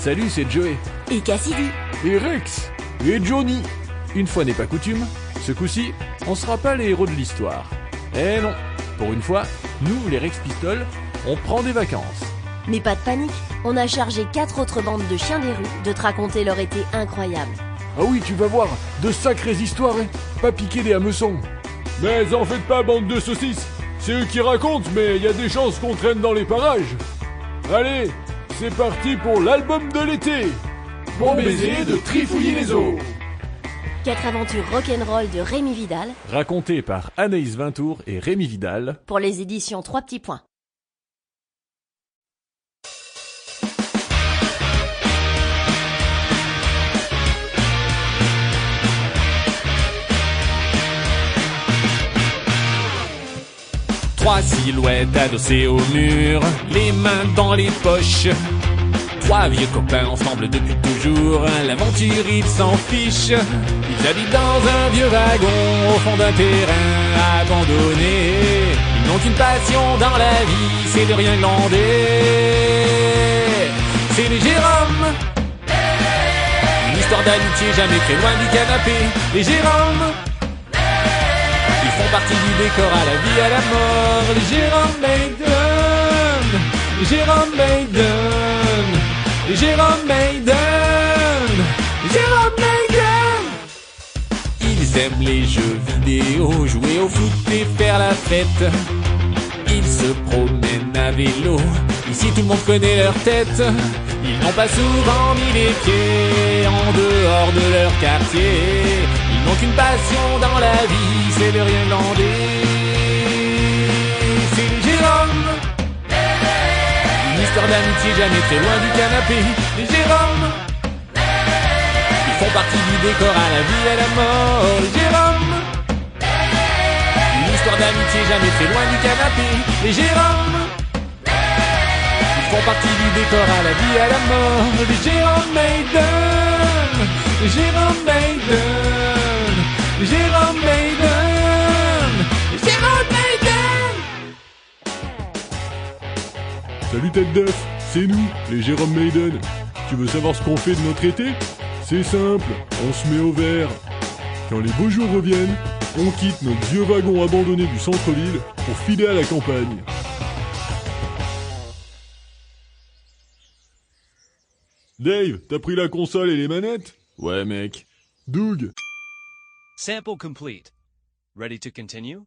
Salut, c'est Joey. Et Cassidy. Et Rex. Et Johnny. Une fois n'est pas coutume, ce coup-ci, on sera pas les héros de l'histoire. Eh non, pour une fois, nous, les Rex Pistols, on prend des vacances. Mais pas de panique, on a chargé 4 autres bandes de chiens des rues de te raconter leur été incroyable. Ah oui, tu vas voir, de sacrées histoires, hein. Pas piquer des hameçons. Mais en faites pas, bande de saucisses. C'est eux qui racontent, mais il y a des chances qu'on traîne dans les parages. Allez, c'est parti pour l'album de l'été. Bon baiser de trifouiller les eaux. 4 aventures rock'n'roll de Rémi Vidal. Raconté par Anaïs Vintour et Rémi Vidal. Pour les éditions 3 petits points. Trois silhouettes adossées au mur, les mains dans les poches. Trois vieux copains ensemble depuis toujours, l'aventure ils s'en fichent. Ils habitent dans un vieux wagon au fond d'un terrain abandonné. Ils n'ont qu'une passion dans la vie, c'est de rien glander. C'est les Jérôme, une histoire d'amitié jamais très loin du canapé. Les Jérôme, ils font partie du décor à la vie, à la mort. Les Jérôme Maiden, les Jérôme Maiden, les Jérôme Maiden, les Jérôme Maiden. Ils aiment les jeux vidéo, jouer au foot et faire la fête. Ils se promènent à vélo, ici tout le monde connaît leur tête. Ils n'ont pas souvent mis les pieds en dehors de leur quartier. Ils n'ont qu'une passion dans la vie, c'est de rien glander. C'est les Jérôme, une histoire d'amitié jamais très loin du canapé. Les Jérôme, ils font partie du décor à la vie, à la mort. Les Jérôme, une histoire d'amitié jamais très loin du canapé. Les Jérôme, ils font partie du décor à la vie, à la mort. Les Jérôme Maiden, les Jérôme Maiden, les Jérôme Maiden, les Jérôme Maiden. Salut tête d'œuf, c'est nous, les Jérôme Maiden. Tu veux savoir ce qu'on fait de notre été? C'est simple, on se met au vert. Quand les beaux jours reviennent, on quitte notre vieux wagon abandonné du centre-ville pour filer à la campagne. Dave, t'as pris la console et les manettes? Ouais mec. Doug. Sample complete. Ready to continue?